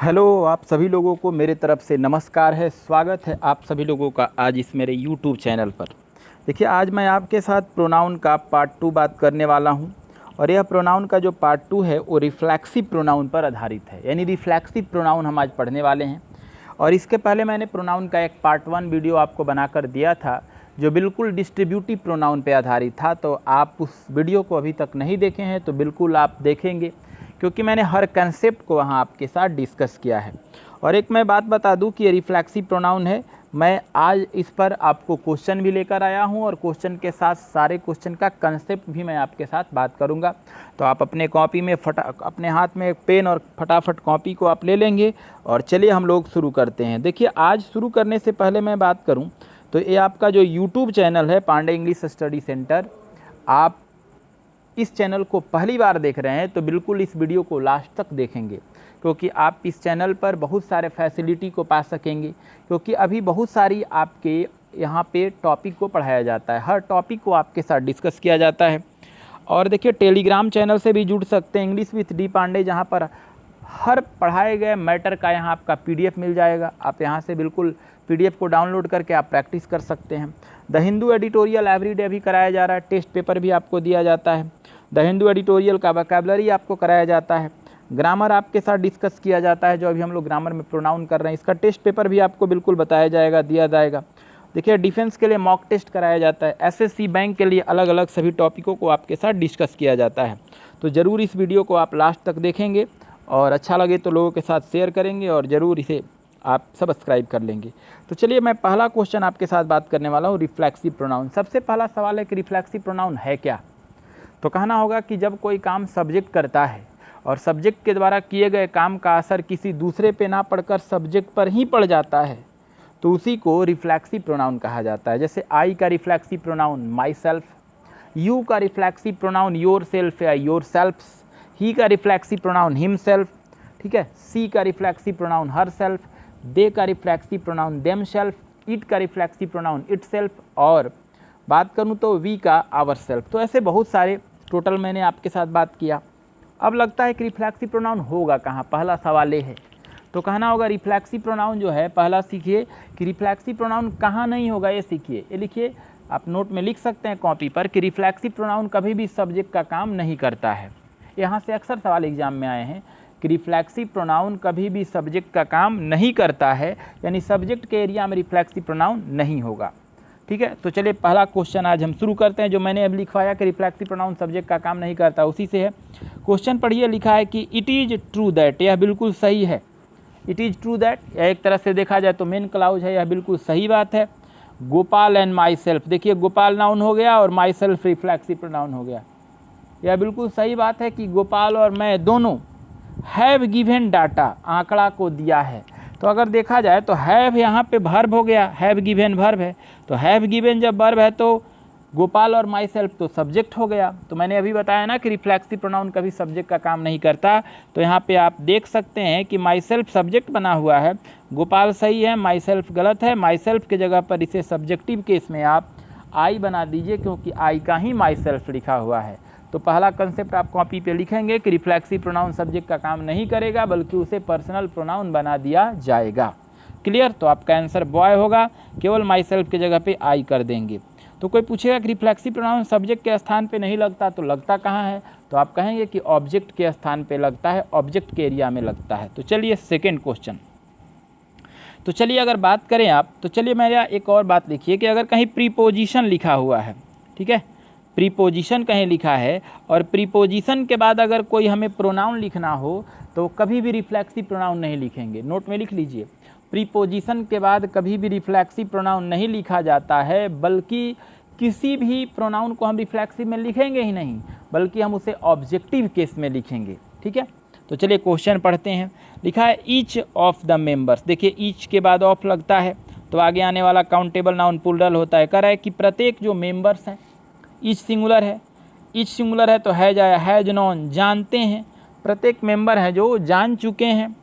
Hello, आप सभी लोगों को मेरे तरफ से नमस्कार है। स्वागत है आप सभी लोगों का आज इस मेरे यूट्यूब चैनल पर। देखिए, आज मैं आपके साथ प्रोनाउन का पार्ट 2 बात करने वाला हूं और यह प्रोनाउन का जो पार्ट 2 है वो रिफ्लेक्सिव प्रोनाउन पर आधारित है, यानी रिफ्लेक्सिव प्रोनाउन हम आज पढ़ने वाले हैं। और इसके पहले मैंने प्रोनाउन का एक पार्ट 1 वीडियो आपको बनाकर दिया था जो बिल्कुल डिस्ट्रीब्यूटिव प्रोनाउन पर आधारित था। तो आप उस वीडियो को अभी तक नहीं देखे हैं तो बिल्कुल आप देखेंगे, क्योंकि मैंने हर कंसेप्ट को वहाँ आपके साथ डिस्कस किया है। और एक मैं बात बता दूं कि ये रिफ्लेक्सिव प्रोनाउन है। मैं आज इस पर आपको क्वेश्चन भी लेकर आया हूं और क्वेश्चन के साथ सारे क्वेश्चन का कंसेप्ट भी मैं आपके साथ बात करूंगा। तो आप अपने कॉपी में अपने हाथ में एक पेन और फटाफट कॉपी को आप ले लेंगे और चलिए हम लोग शुरू करते हैं। देखिए, आज शुरू करने से पहले मैं बात करूँ तो ये आपका जो यूट्यूब चैनल है पांडे इंग्लिश स्टडी सेंटर, आप इस चैनल को पहली बार देख रहे हैं तो बिल्कुल इस वीडियो को लास्ट तक देखेंगे, क्योंकि आप इस चैनल पर बहुत सारे फैसिलिटी को पा सकेंगे। क्योंकि अभी बहुत सारी आपके यहाँ पे टॉपिक को पढ़ाया जाता है, हर टॉपिक को आपके साथ डिस्कस किया जाता है। और देखिए, टेलीग्राम चैनल से भी जुड़ सकते हैं, इंग्लिश विथ डी पांडे, जहाँ पर हर पढ़ाए गए मैटर का यहाँ आपका PDF मिल जाएगा। आप यहाँ से बिल्कुल PDF को डाउनलोड करके आप प्रैक्टिस कर सकते हैं। द हिंदू एडिटोरियल एवरीडे भी कराया जा रहा है, टेस्ट पेपर भी आपको दिया जाता है। द हिंदू एडिटोरियल का वोकैबुलरी आपको कराया जाता है, ग्रामर आपके साथ डिस्कस किया जाता है। जो अभी हम लोग ग्रामर में प्रोनाउन कर रहे हैं, इसका टेस्ट पेपर भी आपको बिल्कुल बताया जाएगा, दिया जाएगा। देखिए, डिफेंस के लिए मॉक टेस्ट कराया जाता है, SSC बैंक के लिए अलग अलग सभी टॉपिकों को आपके साथ डिस्कस किया जाता है। तो ज़रूर इस वीडियो को आप लास्ट तक देखेंगे और अच्छा लगे तो लोगों के साथ शेयर करेंगे और ज़रूर इसे आप सब्सक्राइब कर लेंगे। तो चलिए, मैं पहला क्वेश्चन आपके साथ बात करने वाला हूँ, रिफ्लेक्सिव प्रोनाउन। सबसे पहला सवाल है कि रिफ्लेक्सिव प्रोनाउन है क्या। तो कहना होगा कि जब कोई काम सब्जेक्ट करता है और सब्जेक्ट के द्वारा किए गए काम का असर किसी दूसरे पे ना पड़कर सब्जेक्ट पर ही पड़ जाता है तो उसी को रिफ्लेक्सिव प्रोनाउन कहा जाता है। जैसे आई का reflexive pronoun my self, you का रिफ्लेक्सिव प्रोनाउन योर सेल्फ या योर सेल्फ्स, ही का रिफ्लेक्सिव प्रोनाउन हिम सेल्फ, ठीक है। सी का रिफ्लेक्सिव प्रोनाउन हर सेल्फ, दे का reflexive pronoun them self, it का रिफ्लेक्सिव प्रोनाउन इट सेल्फ, और बात करूँ तो वी का आवर सेल्फ। तो ऐसे बहुत सारे टोटल मैंने आपके साथ बात किया। अब लगता है कि रिफ्लेक्सिव प्रोनाउन होगा कहाँ, पहला सवाल ये है। तो कहना होगा रिफ्लेक्सिव प्रोनाउन जो है, पहला सीखिए कि रिफ्लेक्सिव प्रोनाउन कहाँ नहीं होगा, ये सीखिए। ये लिखिए, आप नोट में लिख सकते हैं कॉपी पर कि रिफ्लेक्सिव प्रोनाउन कभी भी सब्जेक्ट का काम नहीं करता है। यहाँ से अक्सर सवाल एग्जाम में आए हैं कि रिफ्लेक्सिव प्रोनाउन कभी भी सब्जेक्ट का काम नहीं करता है, यानी सब्जेक्ट के एरिया में रिफ्लेक्सिव प्रोनाउन नहीं होगा। ठीक है, तो चलिए पहला क्वेश्चन आज हम शुरू करते हैं। जो मैंने अब लिखवाया कि रिफ्लेक्सिव प्रोनाउन सब्जेक्ट का काम नहीं करता, उसी से है। क्वेश्चन पढ़िए, लिखा है कि इट इज़ ट्रू दैट, यह बिल्कुल सही है। इट इज़ ट्रू दैट, यह एक तरह से देखा जाए तो मेन क्लाउज है, यह बिल्कुल सही बात है। गोपाल एंड माई सेल्फ, देखिए गोपाल नाउन हो गया और माई सेल्फ रिफ्लेक्सिव प्रोनाउन हो गया। यह बिल्कुल सही बात है कि गोपाल और मैं दोनों हैव गिवन डाटा, आंकड़ा को दिया है। तो अगर देखा जाए तो हैव यहाँ पे वर्ब हो गया, हैव गिवन वर्ब है। तो हैव गिवन जब वर्ब है तो गोपाल और माई सेल्फ तो सब्जेक्ट हो गया। तो मैंने अभी बताया ना कि रिफ्लेक्सिव प्रोनाउन कभी सब्जेक्ट का काम नहीं करता। तो यहाँ पे आप देख सकते हैं कि माई सेल्फ सब्जेक्ट बना हुआ है, गोपाल सही है, माई सेल्फ गलत है। माई सेल्फ के जगह पर इसे सब्जेक्टिव केस में आप आई बना दीजिए, क्योंकि आई का ही माई सेल्फ लिखा हुआ है। तो पहला कंसेप्ट आप कॉपी पे लिखेंगे कि रिफ्लेक्सिव प्रोनाउन सब्जेक्ट का काम नहीं करेगा, बल्कि उसे पर्सनल प्रोनाउन बना दिया जाएगा। क्लियर, तो आपका आंसर बॉय होगा, केवल माई सेल्फ की जगह पे आई कर देंगे। तो कोई पूछेगा कि रिफ्लेक्सिव प्रोनाउन सब्जेक्ट के स्थान पे नहीं लगता, तो लगता कहाँ है, तो आप कहेंगे कि ऑब्जेक्ट के स्थान पे लगता है, ऑब्जेक्ट के एरिया में लगता है। तो चलिए सेकेंड क्वेश्चन। तो चलिए अगर बात करें आप, तो चलिए मेरा एक और बात लिखिए कि अगर कहीं प्रीपोजिशन लिखा हुआ है, ठीक है, प्रीपोजिशन कहीं लिखा है और प्रीपोजिशन के बाद अगर कोई हमें प्रोनाउन लिखना हो तो कभी भी रिफ्लेक्सिव प्रोनाउन नहीं लिखेंगे। नोट में लिख लीजिए, प्रीपोजिशन के बाद कभी भी रिफ्लेक्सिव प्रोनाउन नहीं लिखा जाता है, बल्कि किसी भी प्रोनाउन को हम रिफ्लेक्सिव में लिखेंगे ही नहीं, बल्कि हम उसे ऑब्जेक्टिव केस में लिखेंगे। ठीक है, तो चलिए क्वेश्चन पढ़ते हैं। लिखा है ईच ऑफ द मेंबर्स, देखिए ईच के बाद ऑफ लगता है तो आगे आने वाला काउंटेबल नाउन प्लूरल होता है। कह रहा है कि प्रत्येक जो मेंबर्स हैं, ईच सिंगुलर है, ईच सिंगुलर है तो हैज आया, हैज नॉन जानते हैं, प्रत्येक मेंबर है जो जान चुके हैं।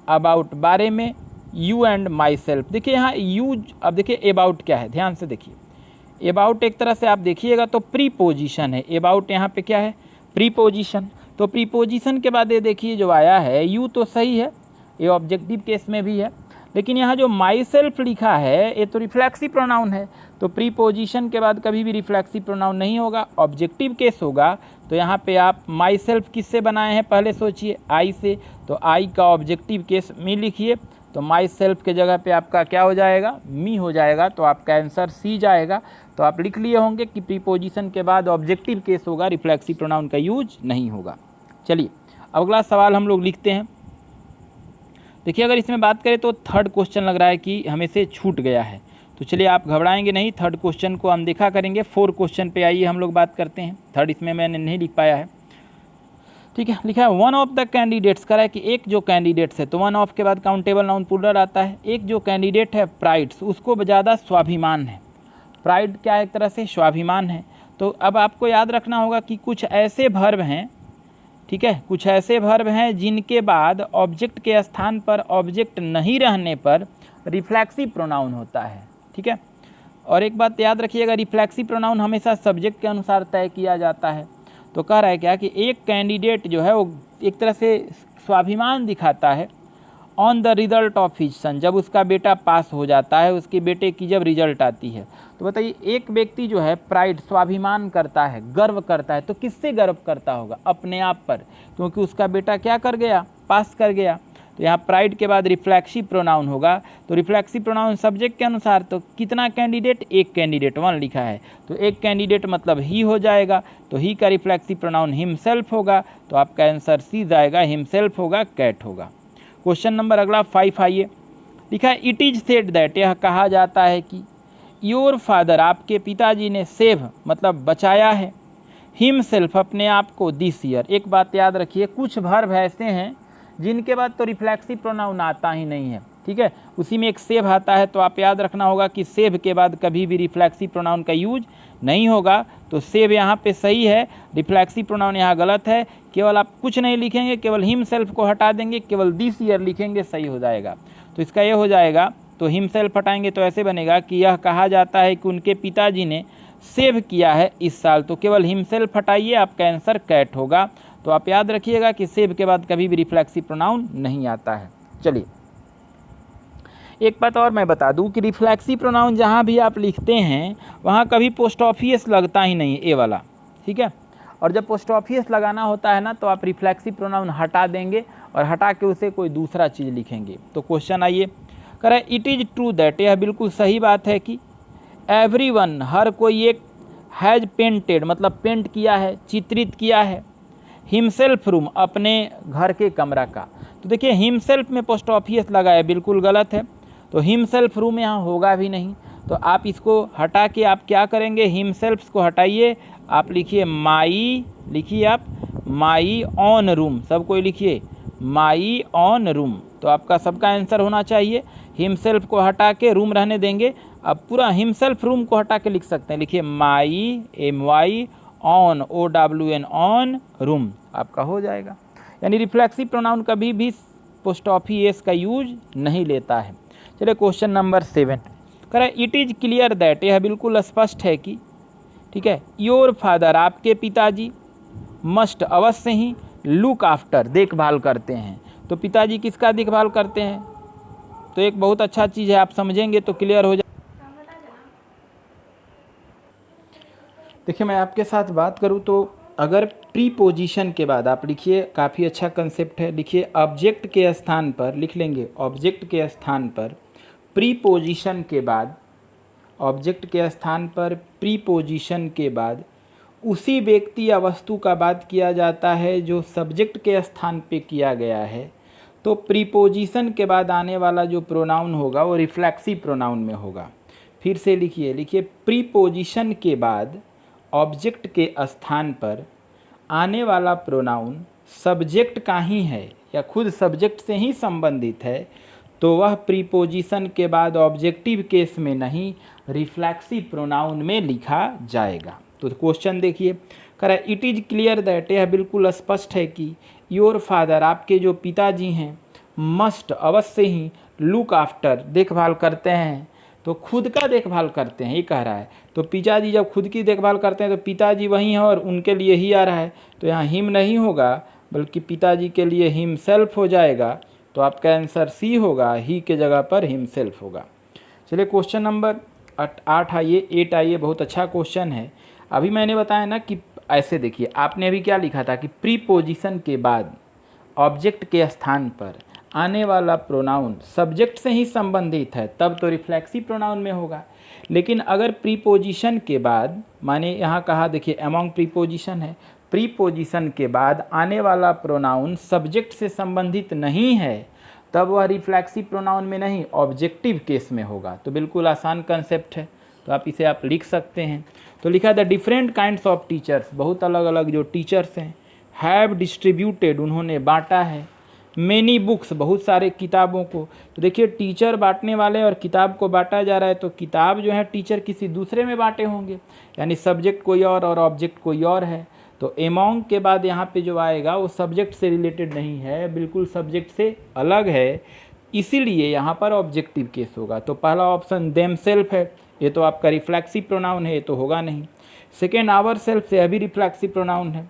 अबाउट बारे में, यू एंड माई सेल्फ, देखिए यहाँ यू, अब देखिए अबाउट क्या है, ध्यान से देखिए। अबाउट एक तरह से आप देखिएगा तो प्रीपोजिशन है, अबाउट यहाँ पे क्या है, प्रीपोजिशन। तो प्रीपोजिशन के बाद ये देखिए जो आया है यू तो सही है, ये ऑब्जेक्टिव केस में भी है। लेकिन यहाँ जो माई सेल्फ लिखा है ये तो रिफ्लेक्सिव प्रोनाउन है, तो प्रीपोजिशन के बाद कभी भी रिफ्लेक्सिव प्रोनाउन नहीं होगा, ऑब्जेक्टिव केस होगा। तो यहाँ पे आप माई सेल्फ किससे बनाए हैं पहले सोचिए, आई से, तो आई का ऑब्जेक्टिव केस मी लिखिए, तो माई सेल्फ के जगह पे आपका क्या हो जाएगा, मी हो जाएगा, तो आपका आंसर सी जाएगा। तो आप लिख लिए होंगे कि प्रीपोजिशन के बाद ऑब्जेक्टिव केस होगा, रिफ्लेक्सिव प्रोनाउन का यूज नहीं होगा। चलिए अगला सवाल हम लोग लिखते हैं। देखिए अगर इसमें बात करें तो थर्ड क्वेश्चन लग रहा है कि हमें से छूट गया है, तो चलिए आप घबराएंगे नहीं, थर्ड क्वेश्चन को हम देखा करेंगे। 4 क्वेश्चन पे आइए हम लोग बात करते हैं। थर्ड इसमें मैंने नहीं लिख पाया है, ठीक है। लिखा है वन ऑफ द कैंडिडेट्स, कह रहा है कि एक जो कैंडिडेट्स है, तो वन ऑफ के बाद काउंटेबल नाउन प्लूरल आता है। एक जो कैंडिडेट है प्राइड्स, उसको ज़्यादा स्वाभिमान है। प्राइड क्या है, एक तरह से स्वाभिमान है। तो अब आपको याद रखना होगा कि कुछ ऐसे वर्ब हैं, ठीक है, कुछ ऐसे वर्ब हैं जिनके बाद ऑब्जेक्ट के स्थान पर ऑब्जेक्ट नहीं रहने पर रिफ्लेक्सिव प्रोनाउन होता है, ठीक है। और एक बात याद रखिएगा, रिफ्लेक्सिव प्रोनाउन हमेशा सब्जेक्ट के अनुसार तय किया जाता है। तो कह रहा है क्या कि एक कैंडिडेट जो है वो एक तरह से स्वाभिमान दिखाता है on the result of his son, जब उसका बेटा पास हो जाता है, उसके बेटे की जब रिजल्ट आती है। तो बताइए एक व्यक्ति जो है प्राइड स्वाभिमान करता है, गर्व करता है, तो किससे गर्व करता होगा, अपने आप पर, क्योंकि उसका बेटा क्या कर गया, पास कर गया। तो यहाँ प्राइड के बाद रिफ्लेक्सिव प्रोनाउन होगा, तो रिफ्लेक्सिव प्रोनाउन सब्जेक्ट के अनुसार, तो कितना कैंडिडेट, एक कैंडिडेट, वन लिखा है, तो एक कैंडिडेट मतलब ही हो जाएगा, तो ही का रिफ्लेक्सिव प्रोनाउन हिमसेल्फ होगा, तो आपका आंसर सी जाएगा, हिमसेल्फ होगा, कैट होगा। क्वेश्चन नंबर अगला 5 आइए। लिखा है इट इज सेड दैट, यह कहा जाता है कि योर फादर, आपके पिताजी ने, सेव मतलब बचाया है, हिमसेल्फ अपने आप को, दिस ईयर। एक बात याद रखिए, कुछ वर्ब ऐसे हैं जिनके बाद तो रिफ्लेक्सिव प्रोनाउन आता ही नहीं है, ठीक है। उसी में एक सेव आता है, तो आप याद रखना होगा कि सेव के बाद कभी भी रिफ्लेक्सिव प्रोनाउन का यूज नहीं होगा। तो सेव यहाँ पे सही है, रिफ्लेक्सिव प्रोनाउन यहाँ गलत है। केवल आप कुछ नहीं लिखेंगे, केवल हिमसेल्फ को हटा देंगे, केवल दिस ईयर लिखेंगे, सही हो जाएगा। तो इसका ये हो जाएगा, तो हिमसेल्फ हटाएंगे तो ऐसे बनेगा कि यह कहा जाता है कि उनके पिताजी ने सेव किया है इस साल, तो केवल हिमसेल्फ हटाइए, आपका आंसर कैट होगा। तो आप याद रखिएगा कि सेव के बाद कभी भी रिफ्लेक्सिव प्रोनाउन नहीं आता है। चलिए एक बात और मैं बता दूं कि रिफ्लेक्सिव प्रोनाउन जहाँ भी आप लिखते हैं वहाँ कभी पोस्ट ऑफिस लगता ही नहीं, ए वाला, ठीक है। और जब पोस्ट ऑफिस लगाना होता है ना, तो आप रिफ्लेक्सिव प्रोनाउन हटा देंगे और हटा के उसे कोई दूसरा चीज़ लिखेंगे। तो क्वेश्चन आइए, कह रहा है इट इज़ ट्रू दैट, यह बिल्कुल सही बात है कि एवरीवन, हर कोई एक, हैज़ पेंटेड मतलब पेंट किया है, चित्रित किया है, हिमसेल्फ रूम अपने घर के कमरा का। तो देखिए हिमसेल्फ में पोस्ट ऑफिस लगा है, बिल्कुल गलत है, तो हिमसेल्फ रूम यहाँ होगा भी नहीं। तो आप इसको हटा के आप क्या करेंगे, हिमसेल्फ को हटाइए, आप लिखिए माई, लिखिए आप माई ऑन रूम, सब कोई लिखिए माई ऑन रूम। तो आपका सबका आंसर होना चाहिए, हिमसेल्फ को हटा के रूम रहने देंगे। अब पूरा हिमसेल्फ रूम को हटा के लिख सकते हैं, लिखिए माई, MY on, OWN on room, आपका हो जाएगा। यानी रिफ्लेक्सिव प्रोनाउन कभी भी पोस्ट ऑफिस का यूज नहीं लेता है। चलिए क्वेश्चन नंबर 7, कह रहा है इट इज़ क्लियर दैट, यह बिल्कुल स्पष्ट है कि, ठीक है, योर फादर, आपके पिताजी, मस्ट अवश्य ही, लुक आफ्टर देखभाल करते हैं। तो पिताजी किसका देखभाल करते हैं, तो एक बहुत अच्छा चीज़ है, आप समझेंगे तो क्लियर हो जाए। देखिए मैं आपके साथ बात करूं तो अगर प्रीपोजिशन के बाद आप लिखिए, काफ़ी अच्छा कंसेप्ट है, लिखिए ऑब्जेक्ट के स्थान पर लिख लेंगे, ऑब्जेक्ट के स्थान पर प्रीपोजिशन के बाद, ऑब्जेक्ट के स्थान पर प्रीपोजिशन के बाद उसी व्यक्ति या वस्तु का बात किया जाता है जो सब्जेक्ट के स्थान पे किया गया है। तो प्रीपोजिशन के बाद आने वाला जो प्रोनाउन होगा वो रिफ्लेक्सिव प्रोनाउन में होगा। फिर से लिखिए, लिखिए प्रीपोजिशन के बाद ऑब्जेक्ट के स्थान पर आने वाला प्रोनाउन सब्जेक्ट का ही है या खुद सब्जेक्ट से ही संबंधित है, तो वह प्रीपोजिशन के बाद ऑब्जेक्टिव केस में नहीं, रिफ्लेक्सिव प्रोनाउन में लिखा जाएगा। तो क्वेश्चन देखिए, कह रहा है इट इज़ क्लियर दैट, यह बिल्कुल स्पष्ट है कि योर फादर, आपके जो पिताजी हैं, मस्ट अवश्य ही, लुक आफ्टर देखभाल करते हैं, तो खुद का देखभाल करते हैं ये कह रहा है। तो पिताजी जब खुद की देखभाल करते हैं तो पिताजी वही हैं और उनके लिए ही आ रहा है, तो यहाँ हिम नहीं होगा बल्कि पिताजी के लिए हिम सेल्फ हो जाएगा, तो आपका आंसर सी होगा, ही के जगह पर हिमसेल्फ होगा। चलिए क्वेश्चन नंबर 8 आइए, बहुत अच्छा क्वेश्चन है। अभी मैंने बताया ना कि ऐसे देखिए, आपने अभी क्या लिखा था कि प्रीपोजिशन के बाद ऑब्जेक्ट के स्थान पर आने वाला प्रोनाउन सब्जेक्ट से ही संबंधित है, तब तो रिफ्लेक्सिव प्रोनाउन में होगा। लेकिन अगर प्रीपोजिशन के बाद, माने यहाँ कहा देखिए अमॉन्ग प्रीपोजिशन है, प्रीपोजिशन के बाद आने वाला प्रोनाउन सब्जेक्ट से संबंधित नहीं है, तब वह रिफ्लेक्सिव प्रोनाउन में नहीं, ऑब्जेक्टिव केस में होगा। तो बिल्कुल आसान कंसेप्ट है, तो आप इसे आप लिख सकते हैं। तो लिखा the different kinds of teachers, बहुत अलग अलग जो टीचर्स हैं, हैव डिस्ट्रीब्यूटेड, उन्होंने बांटा है, मेनी बुक्स, बहुत सारे किताबों को। तो देखिए टीचर बांटने वाले और किताब को बांटा जा रहा है, तो किताब जो है टीचर किसी दूसरे में बांटे होंगे, यानी सब्जेक्ट कोई और ऑब्जेक्ट कोई और है। तो एमॉन्ग के बाद यहाँ पे जो आएगा वो सब्जेक्ट से रिलेटेड नहीं है, बिल्कुल सब्जेक्ट से अलग है, इसीलिए यहाँ पर ऑब्जेक्टिव केस होगा। तो पहला ऑप्शन देम सेल्फ है, ये तो आपका रिफ्लेक्सिव प्रोनाउन है, ये तो होगा नहीं। सेकेंड आवर सेल्फ से अभी रिफ्लेक्सिव प्रोनाउन है।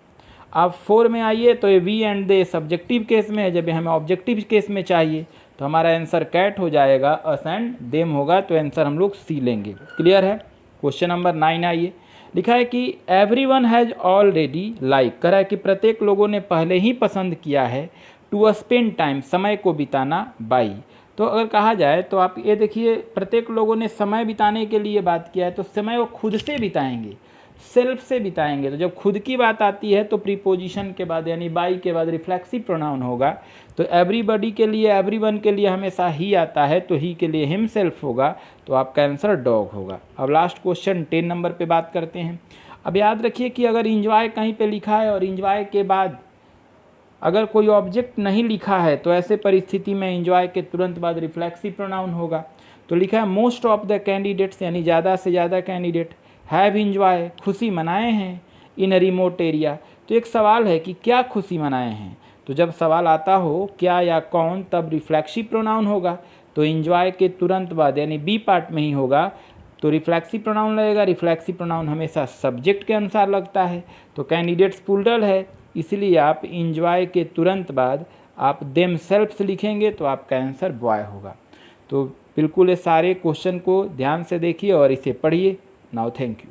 आप 4 में आइए तो ये we and they subjective case में है, जब हमें ऑब्जेक्टिव केस में चाहिए तो हमारा आंसर कैट हो जाएगा, अस एंड देम होगा, तो आंसर हम लोग सी लेंगे। क्लियर है। क्वेश्चन नंबर 9 आइए, लिखा है कि एवरीवन हैज़ ऑलरेडी लाइक, कह रहा है कि प्रत्येक लोगों ने पहले ही पसंद किया है, टू स्पेंड टाइम, समय को बिताना, बाई। तो अगर कहा जाए तो आप ये देखिए, प्रत्येक लोगों ने समय बिताने के लिए बात किया है, तो समय वो खुद से बिताएंगे, सेल्फ से बिताएंगे। तो जब खुद की बात आती है तो प्रीपोजिशन के बाद यानी बाई के बाद रिफ्लेक्सिव प्रोनाउन होगा। तो एवरीबॉडी के लिए, एवरीवन के लिए हमेशा ही आता है, तो ही के लिए हिमसेल्फ होगा, तो आपका आंसर डॉग होगा। अब लास्ट क्वेश्चन 10 नंबर पे बात करते हैं। अब याद रखिए कि अगर इंजॉय कहीं पे लिखा है और इंजॉय के बाद अगर कोई ऑब्जेक्ट नहीं लिखा है, तो ऐसे परिस्थिति में इंजॉय के तुरंत बाद रिफ्लेक्सिव प्रोनाउन होगा। तो लिखा है मोस्ट ऑफ द कैंडिडेट्स, यानी ज़्यादा से ज़्यादा कैंडिडेट हैव इंजॉय, खुशी मनाए हैं, इन अ रिमोट एरिया। तो एक सवाल है कि क्या खुशी मनाए हैं, तो जब सवाल आता हो क्या या कौन, तब रिफ्लेक्सिव प्रोनाउन होगा। तो इंजॉय के तुरंत बाद यानी बी पार्ट में ही होगा, तो रिफ्लेक्सिव प्रोनाउन लगेगा। रिफ्लेक्सिव प्रोनाउन हमेशा सब्जेक्ट के अनुसार लगता है, तो कैंडिडेट्स प्लूरल है, इसलिए आप इंजॉय के तुरंत बाद आप देम सेल्फ्स लिखेंगे, तो आपका आंसर बॉय होगा। तो बिल्कुल ये सारे क्वेश्चन को ध्यान से देखिए और इसे पढ़िए। Now thank you.